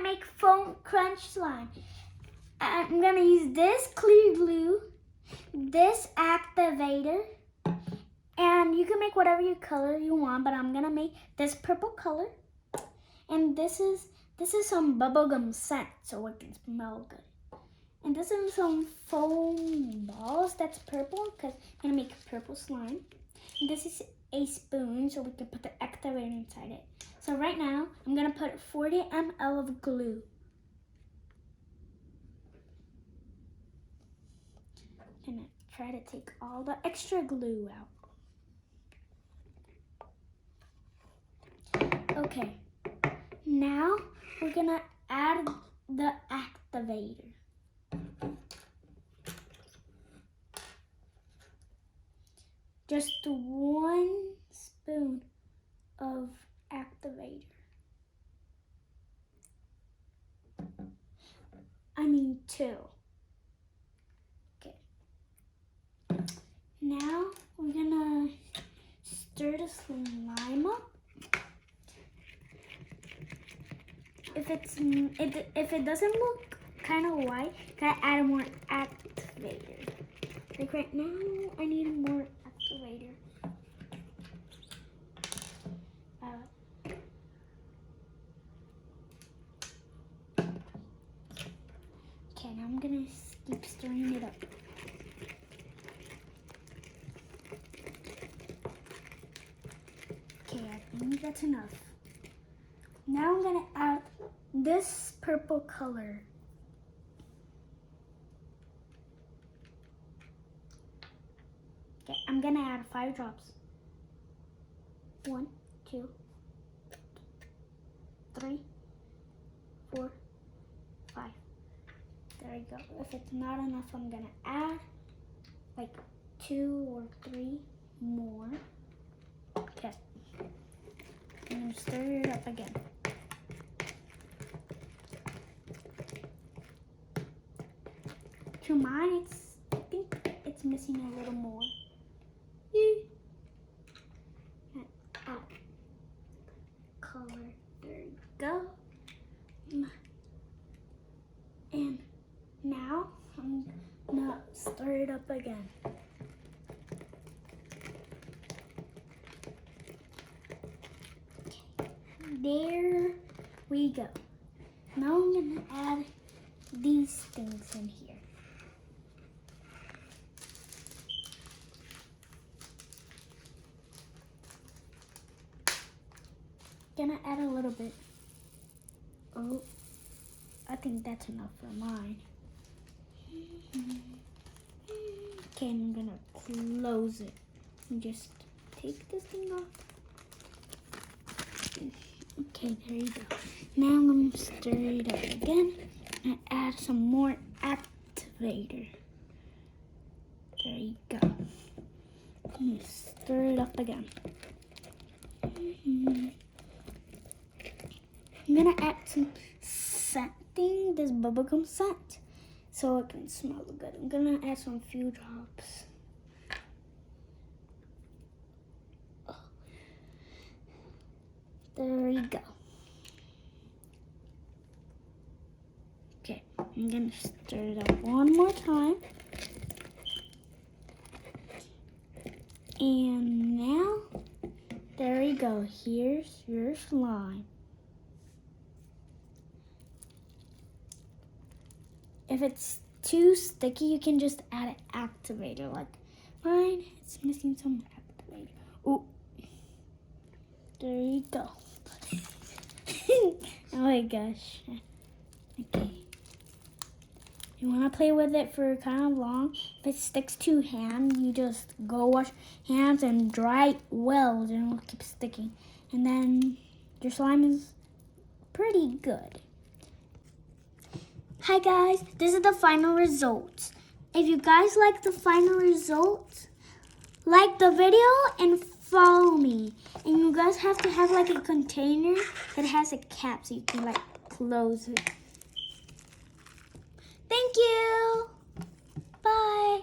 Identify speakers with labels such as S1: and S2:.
S1: make foam crunch slime. I'm gonna use this clear glue, this activator, and you can make whatever color you want, but I'm gonna make this purple color. And this is some bubblegum scent, so it can smell good. And this is some foam balls that's purple, because I'm gonna make purple slime. And this is a spoon, so we can put the activator inside it. So right now, I'm gonna put 40 ml of glue. I'm gonna try to take all the extra glue out. Okay, now we're gonna add the activator. Just 1 spoon of activator. I mean 2. Okay. Now we're gonna stir the slime up. If it doesn't look kind of white, gotta add more activator. Like right now, I need more activator. Okay, now I'm gonna keep stirring it up. Okay, I think that's enough. Now I'm gonna add this purple color. Okay, I'm gonna add 5 drops. 1, 2, 3, 4, 5. There we go. If it's not enough, I'm gonna add like 2 or 3 more. Okay. I'm gonna stir it up again. To mine, I think it's missing a little more. Color, there you go. And now I'm gonna stir it up again. Okay. There we go. Now I'm gonna add these things in here. Gonna add a little bit. Oh, I think that's enough for mine. Okay, I'm gonna close it and just take this thing off. Okay, there you go. Now I'm gonna stir it up again and add some more activator. There you go. I'm gonna stir it up again. I'm gonna add some scenting, this bubblegum scent, so it can smell good. I'm gonna add some few drops. Oh. There you go. Okay, I'm gonna stir it up one more time. And now, there you go. Here's your slime. If it's too sticky, you can just add an activator. Like mine, it's missing some activator. Oh, there you go. Oh my gosh. Okay. You want to play with it for kind of long. If it sticks to your hand, you just go wash hands and dry it well. It won't keep sticking. And then your slime is pretty good. Hi guys, this is the final results. If you guys like the final results, like the video and follow me. And you guys have to have like a container that has a cap so you can like close it. Thank you. Bye.